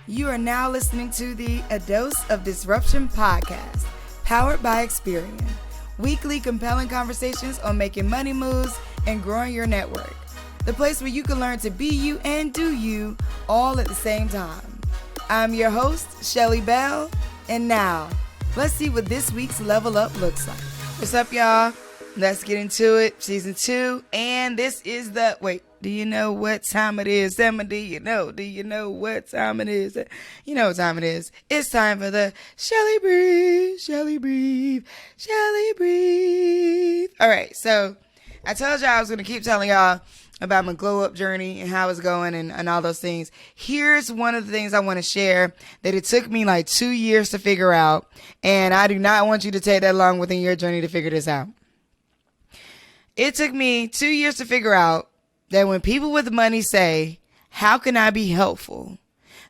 You are now listening to the A Dose of Disruption podcast, powered by Experian. Weekly compelling conversations on making money moves and growing your network. The place where you can learn to be you and do you all at the same time. I'm your host, Shelly Bell, and now, let's see what this week's Level Up looks like. What's up, y'all? Let's get into it. Season 2, and this is the... Wait, do you know what time it is? Emma, do you know what time it is? You know what time it is. It's time for the Shelly Breathe, Shelly Breathe, Shelly Breathe. All right, so I told y'all I was going to keep telling y'all about my glow up journey and how it's going and all those things. Here's one of the things I want to share that it took me like 2 years to figure out. And I do not want you to take that long within your journey to figure this out. It took me 2 years to figure out that when people with money say, how can I be helpful?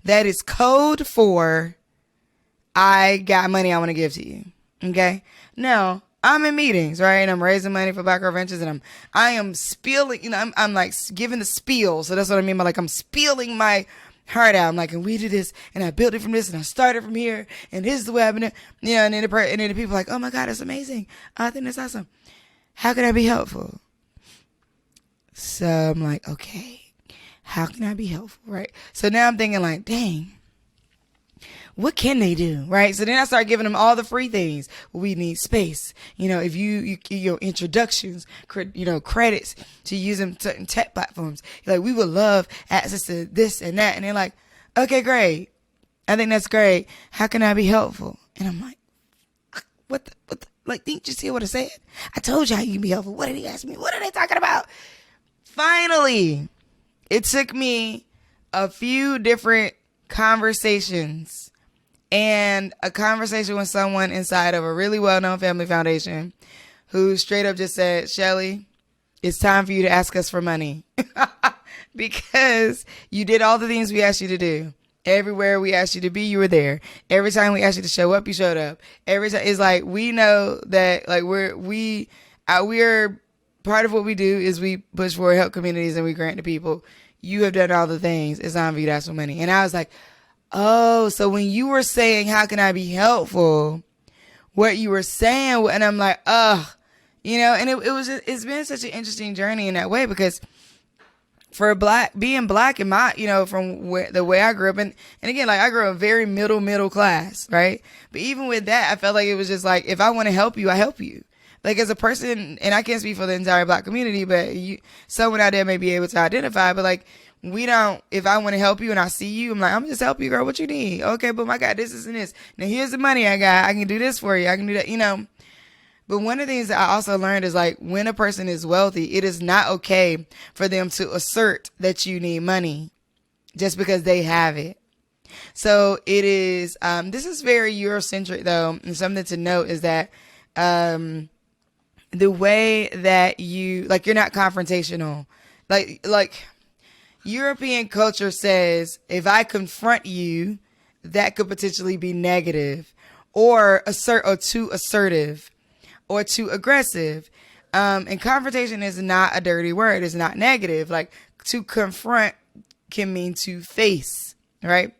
That is code for, I got money I want to give to you. Okay. Now, I'm in meetings, right? And I'm raising money for Black Girl Ventures, and I am spilling, I'm like giving the spiel. So that's what I mean by like, I'm spilling my heart out. I'm like, and we did this, and I built it from this, and I started from here, and this is the way I've been, and then the people are like, oh my God, that's amazing. I think that's awesome. How can I be helpful? So I'm like, okay, how can I be helpful, right? So now I'm thinking like, dang, what can they do, right? So then I start giving them all the free things. We need space, if you introductions, credits to using certain tech platforms. Like, we would love access to this and that. And they're like, okay, great. I think that's great. How can I be helpful? And I'm like, what the, like, didn't you see what I said? I told you how you can be helpful. What did he ask me? What are they talking about? Finally, it took me a few different conversations and a conversation with someone inside of a really well-known family foundation who straight up just said, Shelly, it's time for you to ask us for money because you did all the things we asked you to do. Everywhere we asked you to be, you were there. Every time we asked you to show up, you showed up. Every time, it's like, we know that like we're part of what we do is we push for help communities and we grant to people. You have done all the things. It's time for you to ask for money. And I was like, oh, so when you were saying, how can I be helpful? What you were saying, and I'm like, and it's been such an interesting journey in that way because for being black in my, from the way I grew up, and again, like I grew up very middle class, right? But even with that, I felt like it was just like, if I want to help you, I help you. Like as a person, and I can't speak for the entire Black community, but someone out there may be able to identify, but like, if I want to help you and I see you, I'm like, I'm just help you, girl. What you need? Okay, boom, I got this and this. Now here's the money I got. I can do this for you. I can do that, But one of the things that I also learned is like when a person is wealthy, it is not okay for them to assert that you need money just because they have it. So it is, this is very Eurocentric though. And something to note is that, the way that you're not confrontational, like European culture says, if I confront you, that could potentially be negative or too assertive. Or too aggressive. And confrontation is not a dirty word. It's not negative. Like to confront can mean to face, right?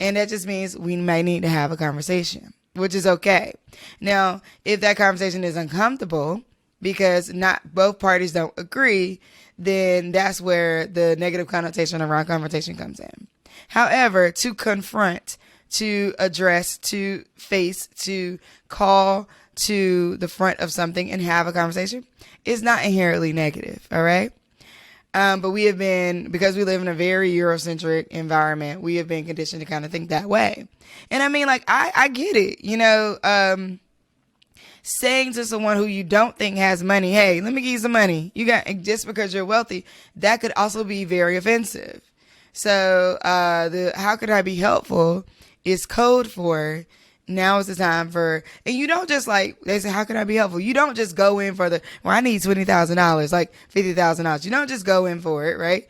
And that just means we may need to have a conversation, which is okay. Now, if that conversation is uncomfortable because not both parties don't agree, then that's where the negative connotation around confrontation comes in. However, to confront, to address, to face, to call to the front of something and have a conversation is not inherently negative. All right. But because we live in a very Eurocentric environment, we have been conditioned to kind of think that way. And I mean, like, I get it, saying to someone who you don't think has money, hey, let me give you some money. Just because you're wealthy, that could also be very offensive. So, how could I be helpful is code for, now is the time for, and you don't just like, they say, how can I be helpful? You don't just go in for I need $20,000, like $50,000. You don't just go in for it, right?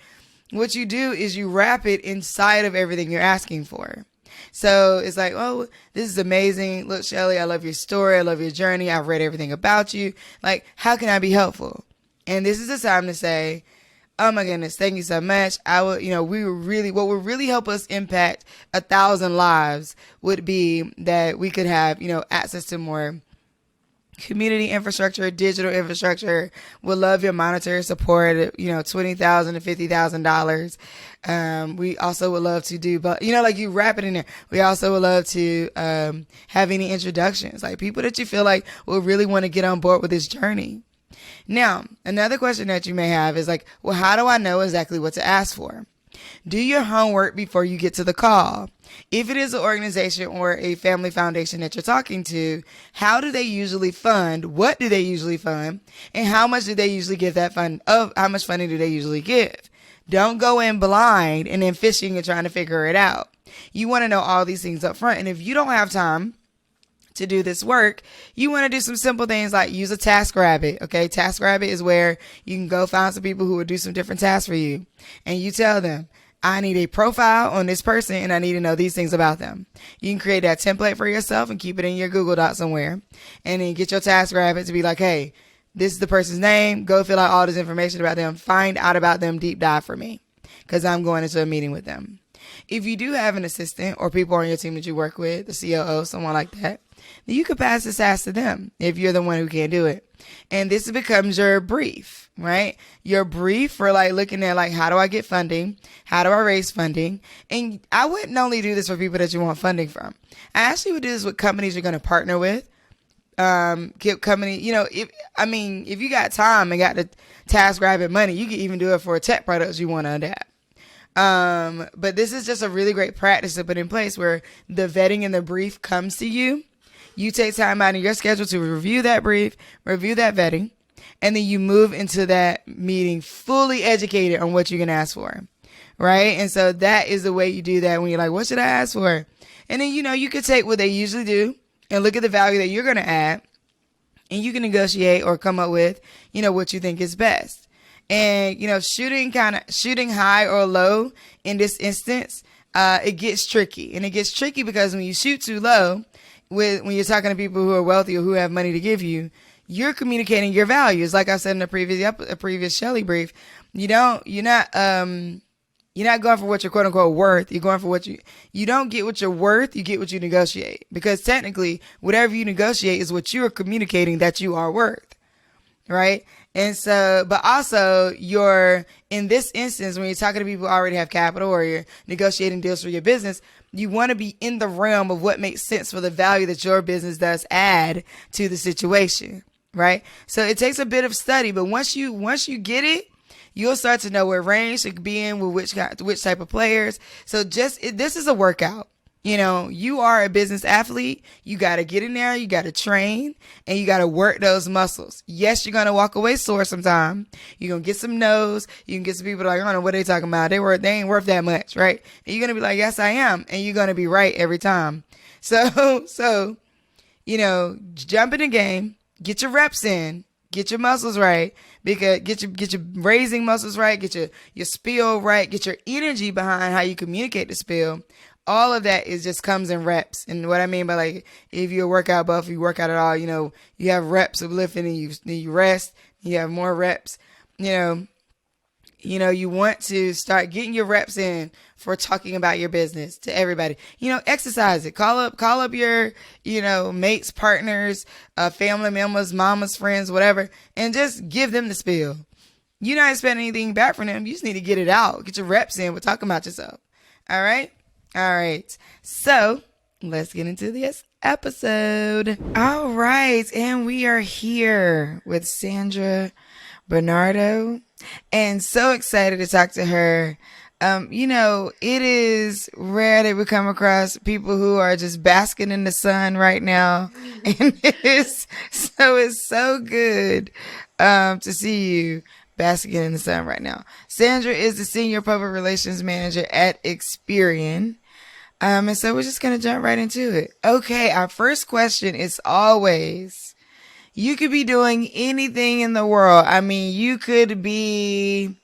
What you do is you wrap it inside of everything you're asking for. So it's like, oh, this is amazing. Look, Shelly, I love your story. I love your journey. I've read everything about you. Like, how can I be helpful? And this is the time to say, Oh my goodness, thank you so much. I would, what would really help us impact 1,000 lives would be that we could have, access to more community infrastructure, digital infrastructure. Would love your monetary support, $20,000 to $50,000. We also would love to do, but like you wrap it in there. We also would love to have any introductions, like people that you feel like will really want to get on board with this journey. Now, another question that you may have is like, well, how do I know exactly what to ask for? Do your homework before you get to the call. If it is an organization or a family foundation that you're talking to, how do they usually fund? What do they usually fund? And how much do they usually give that fund? How much funding do they usually give? Don't go in blind and then fishing and trying to figure it out. You want to know all these things up front. And if you don't have time to do this work, you want to do some simple things like use a TaskRabbit. Okay. TaskRabbit is where you can go find some people who will do some different tasks for you. And you tell them, I need a profile on this person and I need to know these things about them. You can create that template for yourself and keep it in your Google Doc somewhere. And then get your TaskRabbit to be like, hey, this is the person's name. Go fill out all this information about them. Find out about them. Deep dive for me, because I'm going into a meeting with them. If you do have an assistant or people on your team that you work with, the COO, someone like that, then you could pass this task to them if you're the one who can't do it. And this becomes your brief, right? Your brief for like looking at like, how do I get funding? How do I raise funding? And I wouldn't only do this for people that you want funding from. I actually would do this with companies you're going to partner with. Company, if you got time and got the TaskRabbit money, you can even do it for tech products you want to adapt. But this is just a really great practice to put in place where the vetting and the brief comes to you. You take time out in your schedule to review that brief, review that vetting, and then you move into that meeting fully educated on what you can ask for, right? And so that is the way you do that when you're like, what should I ask for? And then, you could take what they usually do and look at the value that you're going to add, and you can negotiate or come up with, what you think is best. And, shooting high or low in this instance, it gets tricky. And it gets tricky because when you shoot too low, when you're talking to people who are wealthy or who have money to give you, you're communicating your values. Like I said in a previous Shelly brief, you're not going for what you're quote unquote worth. You're going for what you don't get what you're worth. You get what you negotiate, because technically whatever you negotiate is what you are communicating that you are worth. Right. And so, but also in this instance, when you're talking to people who already have capital or you're negotiating deals for your business, you want to be in the realm of what makes sense for the value that your business does add to the situation. Right. So it takes a bit of study, but once you get it, you'll start to know what range to be in with which type of players. So this is a workout. You are a business athlete. You got to get in there. You got to train and you got to work those muscles. Yes, you're going to walk away sore sometime. You're going to get some no's. You can get some people like, I don't know what they talking about. They ain't worth that much. Right. And you're going to be like, yes, I am. And you're going to be right every time. So, jump in the game, get your reps in, get your muscles right, because get your raising muscles right, get your spiel right, get your energy behind how you communicate the spiel. All of that just comes in reps. And what I mean by like, if you're a workout buff, you work out at all, you have reps of lifting and you rest, you have more reps, you want to start getting your reps in for talking about your business to everybody. Exercise it. Call up your, mates, partners, family members, mamas, friends, whatever, and just give them the spiel. You're not expecting anything back from them. You just need to get it out. Get your reps in with talking about yourself. All right. So let's get into this episode. All right. And we are here with Sandra Bernardo, and so excited to talk to her. It is rare that we come across people who are just basking in the sun right now. And it's so good, to see you basking in the sun right now. Sandra is the Senior Public Relations Manager at Experian. And so we're just going to jump right into it. Okay. Our first question is always, you could be doing anything in the world. I mean, you could be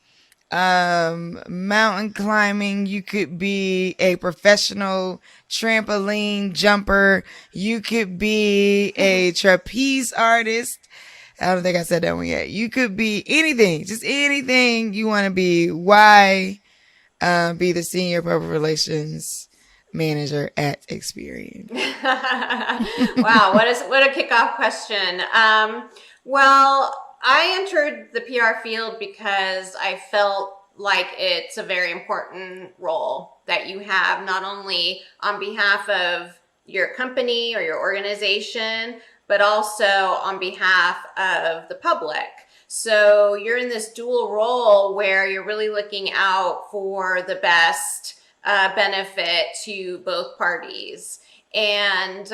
mountain climbing. You could be a professional trampoline jumper. You could be a trapeze artist. I don't think I said that one yet. You could be anything, just anything you want to be. Why be the senior public relations manager at Experian? Wow, what a kickoff question. Well, I entered the PR field because I felt like it's a very important role that you have, not only on behalf of your company or your organization, but also on behalf of the public. So you're in this dual role where you're really looking out for the best benefit to both parties. And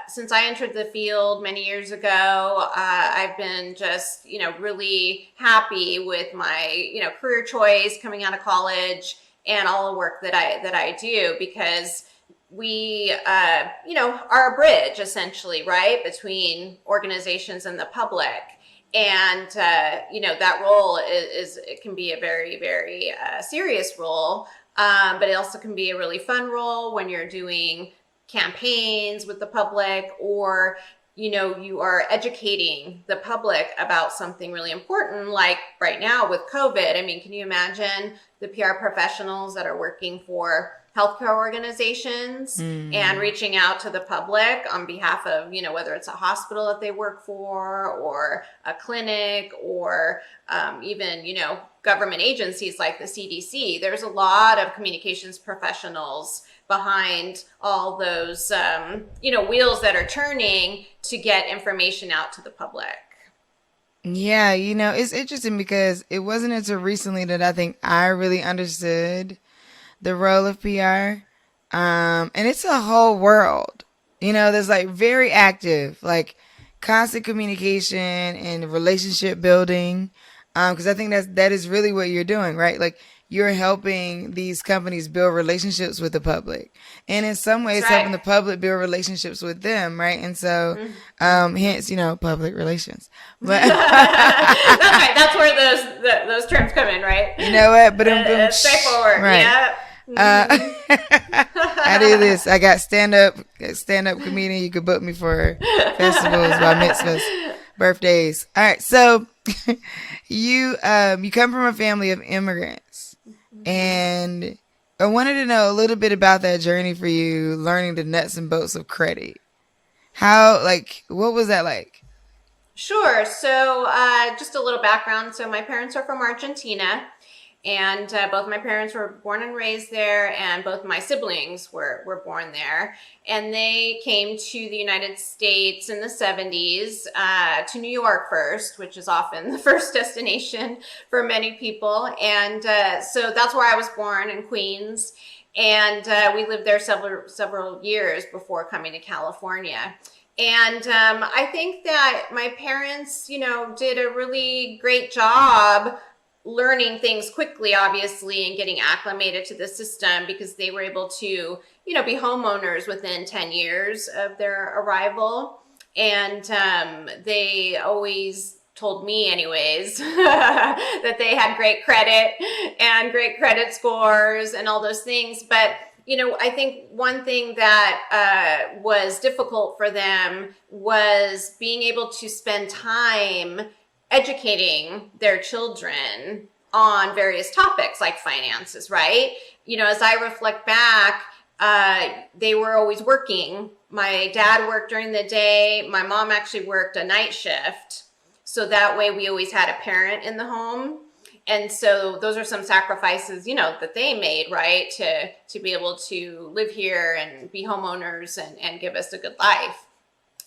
since I entered the field many years ago, I've been just, really happy with my, career choice coming out of college and all the work that I do, because we, are a bridge essentially, right, between organizations and the public. And, that role it can be a very, very serious role, but it also can be a really fun role when you're doing campaigns with the public, or you are educating the public about something really important, like right now with COVID. I mean, can you imagine the PR professionals that are working for healthcare organizations and reaching out to the public on behalf of, whether it's a hospital that they work for, or a clinic, or even, government agencies like the CDC. There's a lot of communications professionals behind all those, wheels that are turning to get information out to the public. Yeah, it's interesting because it wasn't until recently that I think I really understood the role of PR. And it's a whole world, there's like very active, like constant communication and relationship building. Because I think that is really what you're doing, right? Like you're helping these companies build relationships with the public, and in some ways helping the public build relationships with them, right? And so, hence, public relations. But that's right. That's where those terms come in, right? You know what? But straightforward, right? Yeah. I do this. I got stand up comedian. You could book me for festivals, bar mitzvahs, birthdays. All right, so you come from a family of immigrants, and I wanted to know a little bit about that journey for you, learning the nuts and bolts of credit. What was that like? Sure. So just a little background. So my parents are from Argentina. And both my parents were born and raised there, and both my siblings were born there. And they came to the United States in the 70s, to New York first, which is often the first destination for many people. And so that's where I was born, in Queens. And we lived there several years before coming to California. And I think that my parents, did a really great job learning things quickly, obviously, and getting acclimated to the system, because they were able to, be homeowners within 10 years of their arrival. And they always told me anyways, that they had great credit and great credit scores and all those things. But, I think one thing that was difficult for them was being able to spend time educating their children on various topics like finances, right? As I reflect back, they were always working. My dad worked during the day. My mom actually worked a night shift. So that way we always had a parent in the home. And so those are some sacrifices, that they made, right? To be able to live here and be homeowners and give us a good life.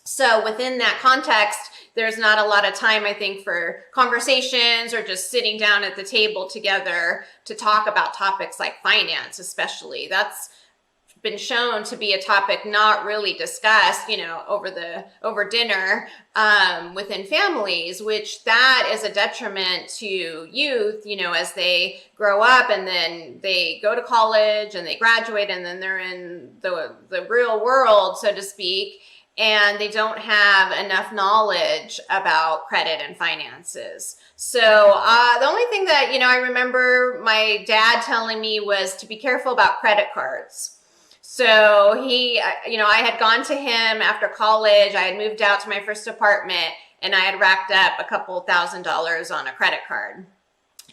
So within that context, there's not a lot of time, I think, for conversations or just sitting down at the table together to talk about topics like finance, especially. That's been shown to be a topic not really discussed, over dinner within families, which that is a detriment to youth, as they grow up and then they go to college and they graduate and then they're in the real world, so to speak. And they don't have enough knowledge about credit and finances. So the only thing that, I remember my dad telling me was to be careful about credit cards. So he, I had gone to him after college. I had moved out to my first apartment, and I had racked up a couple $1,000s on a credit card.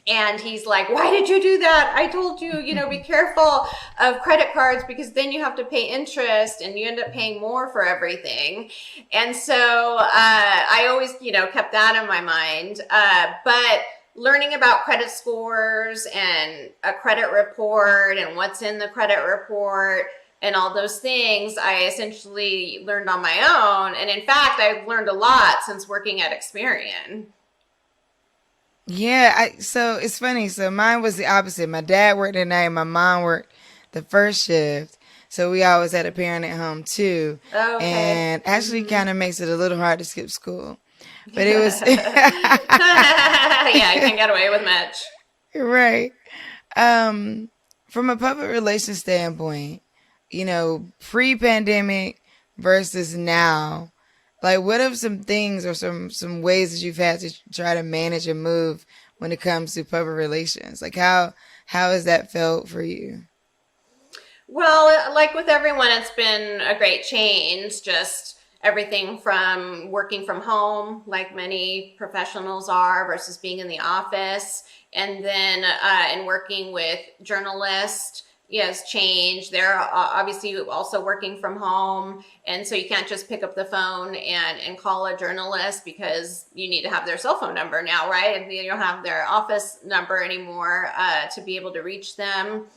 And he's like, why did you do that? I told you, be careful of credit cards because then you have to pay interest and you end up paying more for everything. And so I always, kept that in my mind. But learning about credit scores and a credit report and what's in the credit report and all those things, I essentially learned on my own. And in fact, I've learned a lot since working at Experian. Yeah, so it's funny. So mine was the opposite. My dad worked at night, my mom worked the first shift. So we always had a parent at home too. Okay. And actually kind of makes it a little hard to skip school. But it was Yeah, you can't get away with much. right. From a public relations standpoint, pre-pandemic versus now, like, what are some things or some ways that you've had to try to manage and move when it comes to public relations? Like, how has that felt for you? Well, like with everyone, it's been a great change. Just everything from working from home, like many professionals are, versus being in the office. And then in working with journalists, yes, changed. They're obviously also working from home. And so you can't just pick up the phone and call a journalist because you need to have their cell phone number now, right? And you don't have their office number anymore to be able to reach them.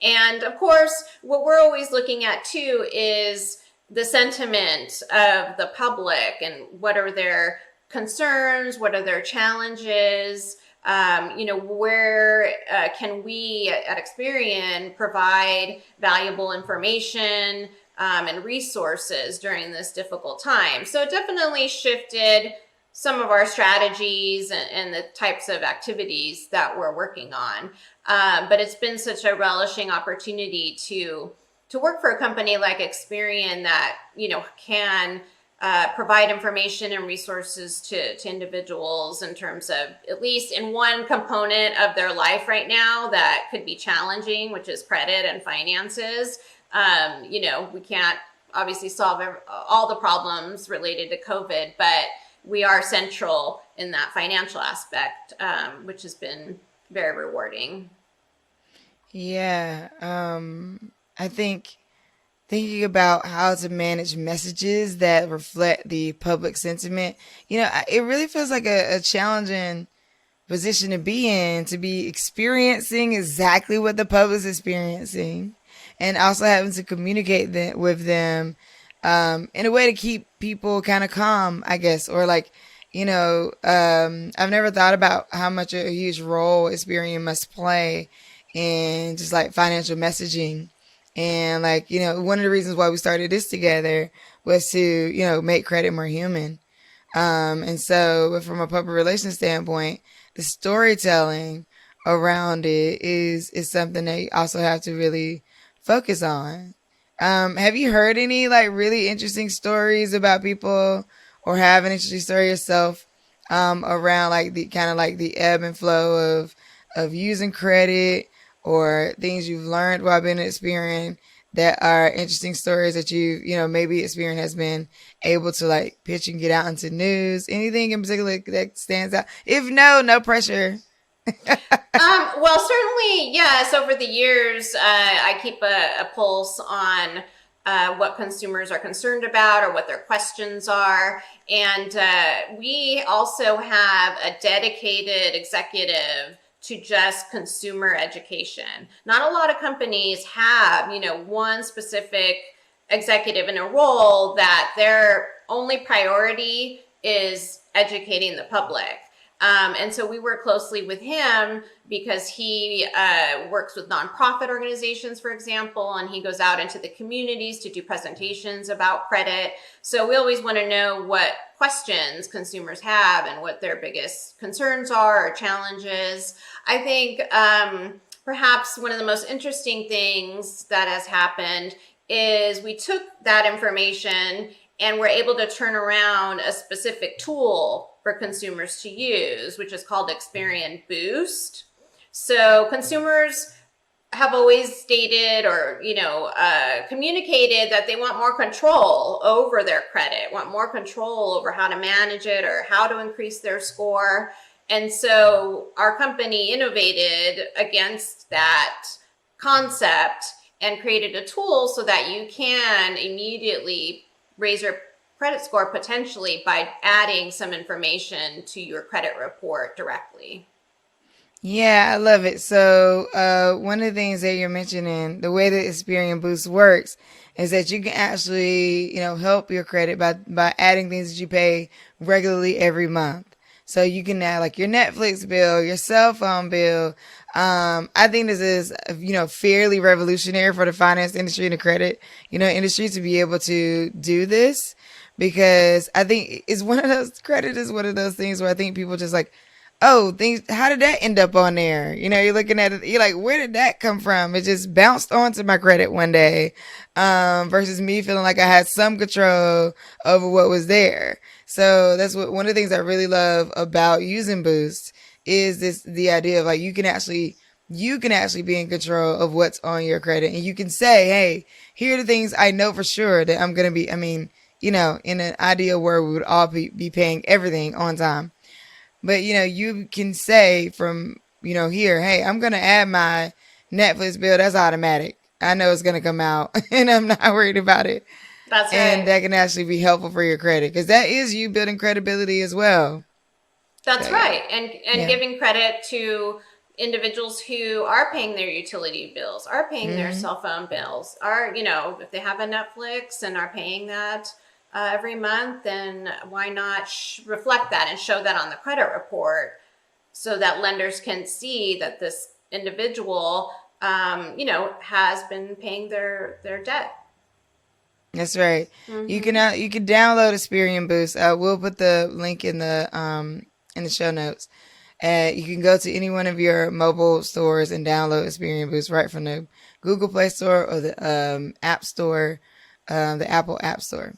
And of course, what we're always looking at too is the sentiment of the public and what are their concerns, what are their challenges, where can we at Experian provide valuable information and resources during this difficult time. So it definitely shifted some of our strategies and the types of activities that we're working on. But it's been such a relishing opportunity to work for a company like Experian that, can provide information and resources to individuals in terms of, at least in one component of their life right now that could be challenging, which is credit and finances. We can't obviously solve all the problems related to COVID, but we are central in that financial aspect, which has been very rewarding. Yeah. I think thinking about how to manage messages that reflect the public sentiment, it really feels like a challenging position to be experiencing exactly what the public's experiencing and also having to communicate with them in a way to keep people kind of calm, I guess, or like, I've never thought about how much a huge role Experian must play in just like financial messaging. And like, one of the reasons why we started this together was to, make credit more human. And so from a public relations standpoint, the storytelling around it is something that you also have to really focus on. Have you heard any like really interesting stories about people or have an interesting story yourself around like the kind of like the ebb and flow of using credit or things you've learned while being at Experian that are interesting stories that maybe Experian has been able to like pitch and get out into news? Anything in particular that stands out? If no pressure. Well, certainly, yes. Over the years, I keep a pulse on what consumers are concerned about or what their questions are. And we also have a dedicated executive to just consumer education. Not a lot of companies have, one specific executive in a role that their only priority is educating the public. And so we work closely with him because he works with nonprofit organizations, for example, and he goes out into the communities to do presentations about credit. So we always want to know what questions consumers have and what their biggest concerns are or challenges. I think perhaps one of the most interesting things that has happened is we took that information and we're able to turn around a specific tool for consumers to use, which is called Experian Boost. So consumers have always stated or, communicated that they want more control over their credit, want more control over how to manage it or how to increase their score. And so our company innovated against that concept and created a tool so that you can immediately raise your credit score potentially by adding some information to your credit report directly. Yeah, I love it. So, one of the things that you're mentioning, the way that Experian Boost works is that you can actually, help your credit by adding things that you pay regularly every month. So you can add like your Netflix bill, your cell phone bill. I think this is, fairly revolutionary for the finance industry and the credit, industry to be able to do this because I think credit is one of those things where I think people just like, oh, things, how did that end up on there? You're looking at it, you're like, where did that come from? It just bounced onto my credit one day, versus me feeling like I had some control over what was there. So that's one of the things I really love about using Boost is the idea of like, you can actually be in control of what's on your credit and you can say, hey, here are the things I know for sure that I'm going to be, in an ideal world, we would all be paying everything on time. But you can say from here, hey, I'm gonna add my Netflix bill. That's automatic. I know it's gonna come out, and I'm not worried about it. That's And right. that can actually be helpful for your credit because that is you building credibility as well. That's So yeah, right. And yeah. giving credit to individuals who are paying their utility bills, are paying their Hmm. cell phone bills, are, if they have a Netflix and are paying that every month, then why not reflect that and show that on the credit report so that lenders can see that this individual, has been paying their debt. That's right. Mm-hmm. You can download Experian Boost. We'll put the link in the show notes. You can go to any one of your mobile stores and download Experian Boost right from the Google Play Store or the App Store, the Apple App Store.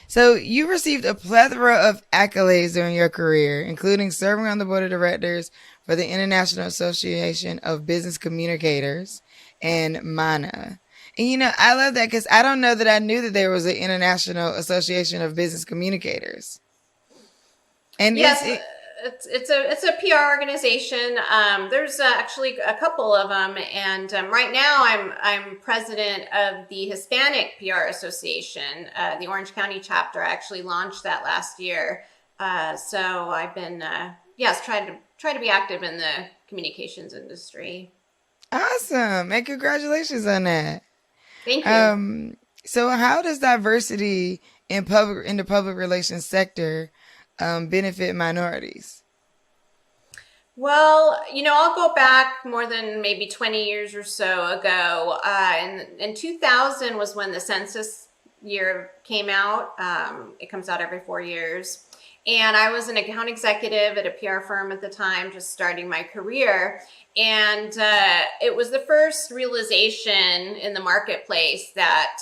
So you received a plethora of accolades during your career, including serving on the board of directors for the International Association of Business Communicators and MANA. And I love that because I don't know that I knew that there was an International Association of Business Communicators. And Yes, it's a PR organization. There's actually a couple of them, and right now I'm president of the Hispanic PR Association, the Orange County chapter. I actually launched that last year, so I've been yes try to be active in the communications industry. awesome. And congratulations on that. Thank you. Um, so how does diversity in the public relations sector benefit minorities? Well, I'll go back more than maybe 20 years or so ago. In 2000 was when the census year came out. It comes out every 4 years. And I was an account executive at a PR firm at the time, just starting my career. And it was the first realization in the marketplace that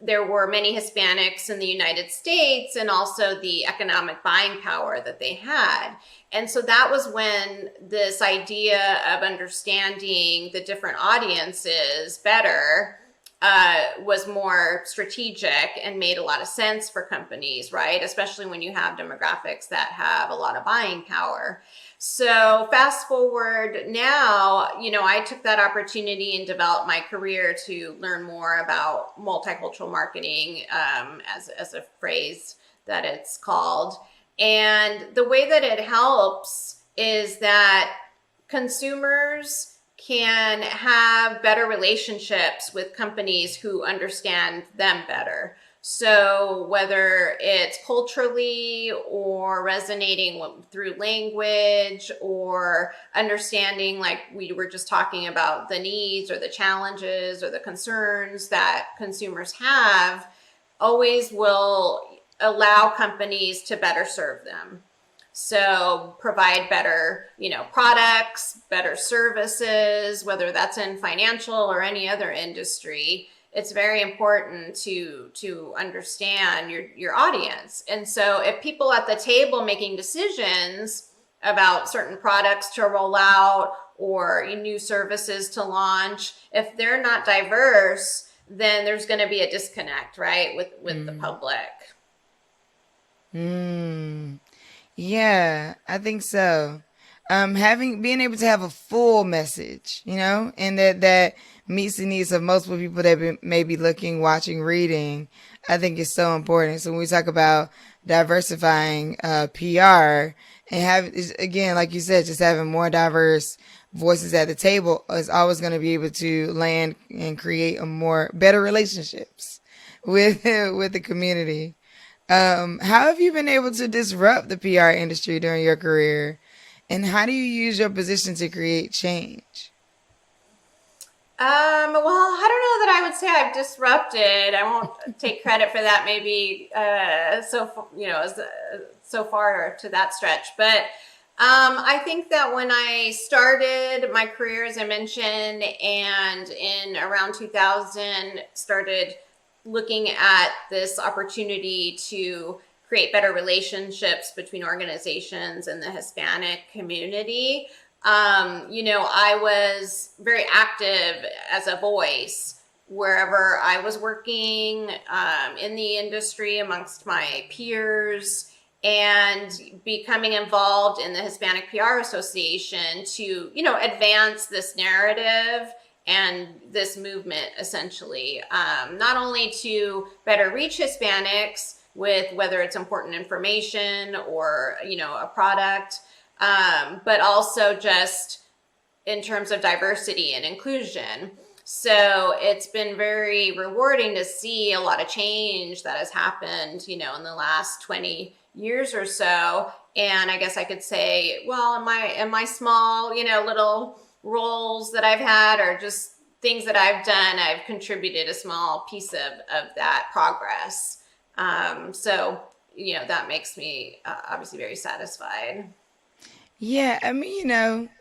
there were many Hispanics in the United States and also the economic buying power that they had. And so that was when this idea of understanding the different audiences better was more strategic and made a lot of sense for companies, right? Especially when you have demographics that have a lot of buying power. So fast forward now, I took that opportunity and developed my career to learn more about multicultural marketing, as a phrase that it's called. And the way that it helps is that consumers can have better relationships with companies who understand them better. So whether it's culturally or resonating through language or understanding, like we were just talking about, the needs or the challenges or the concerns that consumers have, always will allow companies to better serve them. So provide better, products, better services, whether that's in financial or any other industry. It's very important to understand your audience. And so if people at the table making decisions about certain products to roll out or new services to launch. If they're not diverse, then there's going to be a disconnect, right, with the public. Yeah, I think so. Being able to have a full message, and that meets the needs of multiple people that may be looking, watching, reading, I think is so important. So when we talk about diversifying PR and again, like you said, just having more diverse voices at the table is always going to be able to land and create better relationships with with the community. How have you been able to disrupt the PR industry during your career? And how do you use your position to create change? Well, I don't know that I would say I've disrupted. I won't take credit for that. Maybe so far to that stretch. But I think that when I started my career, as I mentioned, and in around 2000, started looking at this opportunity to create better relationships between organizations and the Hispanic community. I was very active as a voice wherever I was working in the industry amongst my peers, and becoming involved in the Hispanic PR Association to, advance this narrative and this movement, essentially, not only to better reach Hispanics with whether it's important information or, a product, but also just in terms of diversity and inclusion. So it's been very rewarding to see a lot of change that has happened, in the last 20 years or so. And I guess I could say, well, in my small, little roles that I've had, or just things that I've done, I've contributed a small piece of that progress. So, that makes me obviously very satisfied. Yeah, I mean,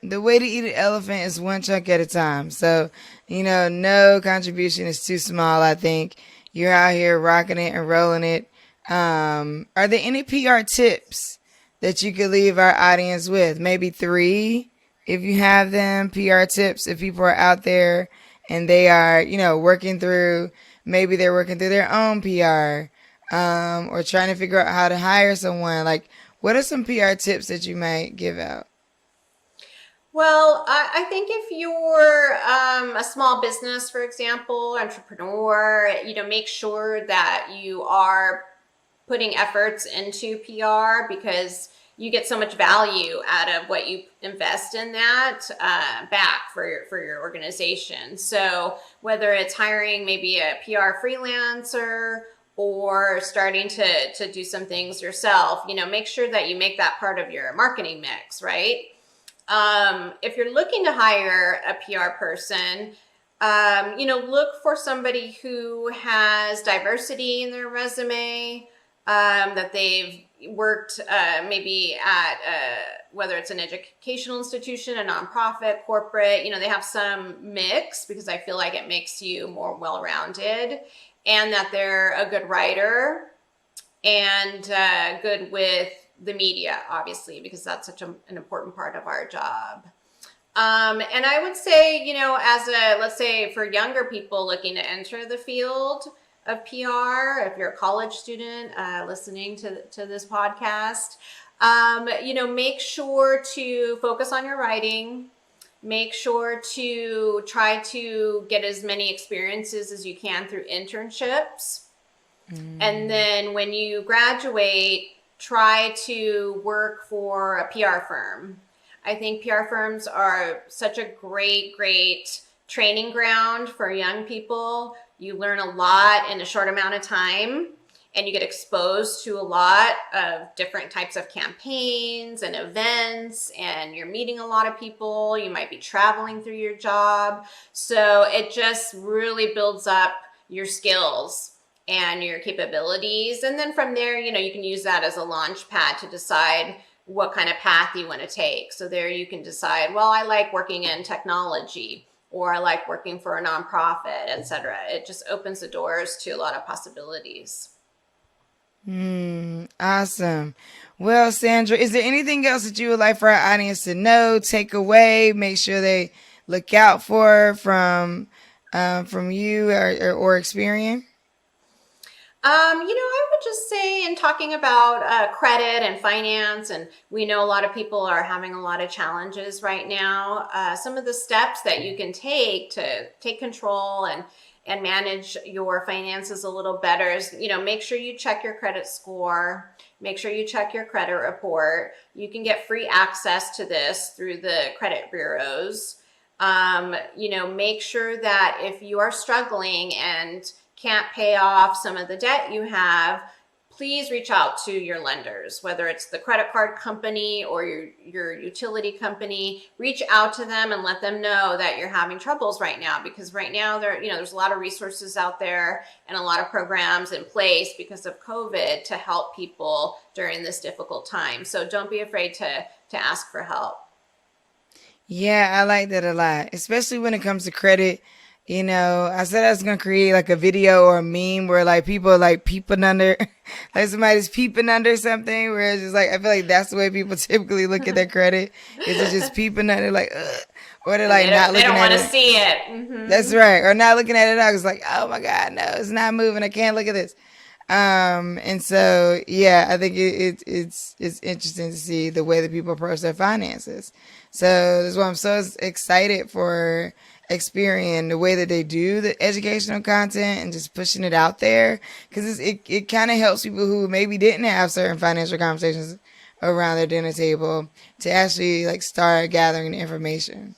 the way to eat an elephant is one chunk at a time. So, no contribution is too small, I think. You're out here rocking it and rolling it. Are there any PR tips that you could leave our audience with? Maybe 3, if you have them, PR tips if people are out there and they are, maybe they're working through their own PR, or trying to figure out how to hire someone. Like, what are some PR tips that you might give out? Well, I think if you're a small business, for example, entrepreneur, make sure that you are putting efforts into PR, because you get so much value out of what you invest in that back for your organization. So whether it's hiring maybe a PR freelancer or starting to do some things yourself, make sure that you make that part of your marketing mix, right? If you're looking to hire a PR person, look for somebody who has diversity in their resume, that they've worked maybe at whether it's an educational institution, a nonprofit, corporate, they have some mix, because I feel like it makes you more well-rounded, and that they're a good writer and good with the media, obviously, because that's such an important part of our job. And I would say, let's say for younger people looking to enter the field of PR, if you're a college student listening to this podcast, make sure to focus on your writing. Make sure to try to get as many experiences as you can through internships. And then when you graduate, try to work for a PR firm. I think PR firms are such a great training ground for young people. You learn a lot in a short amount of time, and you get exposed to a lot of different types of campaigns and events, and you're meeting a lot of people. You might be traveling through your job. So it just really builds up your skills and your capabilities. And then from there, you can use that as a launch pad to decide what kind of path you want to take. So there you can decide, well, I like working in technology, or I like working for a nonprofit, etc. It just opens the doors to a lot of possibilities. Awesome. Well, Sandra, is there anything else that you would like for our audience to know, take away, make sure they look out for from you or Experian? I would just say, in talking about credit and finance, and we know a lot of people are having a lot of challenges right now. Some of the steps that you can take to take control and manage your finances a little better is, make sure you check your credit score, make sure you check your credit report. You can get free access to this through the credit bureaus. Make sure that if you are struggling and can't pay off some of the debt you have, please reach out to your lenders, whether it's the credit card company or your utility company. Reach out to them and let them know that you're having troubles right now, because right now there's a lot of resources out there and a lot of programs in place because of COVID to help people during this difficult time. So don't be afraid to ask for help. Yeah, I like that a lot, especially when it comes to credit. I said I was gonna create like a video or a meme where like people are like peeping under, like somebody's peeping under something. Where it's just like I feel like that's the way people typically look at their credit. Is it just peeping under, like, ugh, or they're like not looking at it. They don't want to see it. Mm-hmm. That's right, or not looking at it out. It's like, oh my God, no, it's not moving. I can't look at this. And so yeah, I think it's interesting to see the way that people approach their finances. So that's why I'm so excited for Experian, the way that they do the educational content and just pushing it out there, because it kind of helps people who maybe didn't have certain financial conversations around their dinner table to actually like start gathering the information.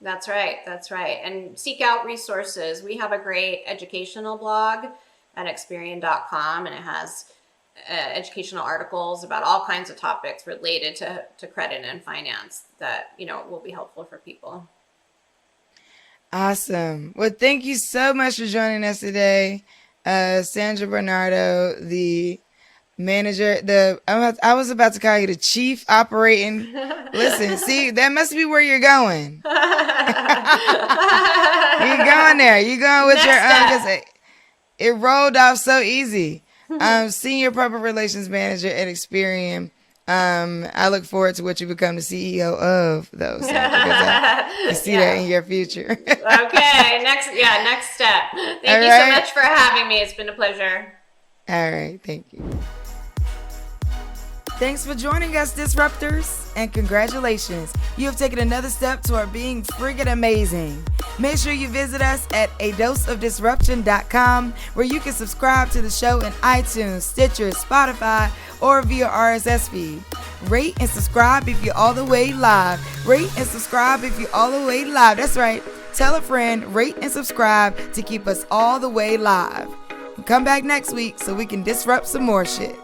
That's right. And seek out resources. We have a great educational blog at Experian.com, and it has educational articles about all kinds of topics related to credit and finance that will be helpful for people. Awesome. Well, thank you so much for joining us today, Sandra Bernardo, the manager. I was about to call you the chief operating. Listen, see, that must be where you're going. You're going there. You're going with your it rolled off so easy. Senior public relations manager at Experian. I look forward to what you become the CEO of, though, because I see that in your future. Okay, next step. Thank you so much for having me. It's been a pleasure. All right, thank you. Thanks for joining us, Disruptors, and congratulations. You have taken another step toward being friggin' amazing. Make sure you visit us at adoseofdisruption.com, where you can subscribe to the show in iTunes, Stitcher, Spotify, or via RSS feed. Rate and subscribe if you're all the way live. That's right. Tell a friend, rate and subscribe to keep us all the way live. And come back next week so we can disrupt some more shit.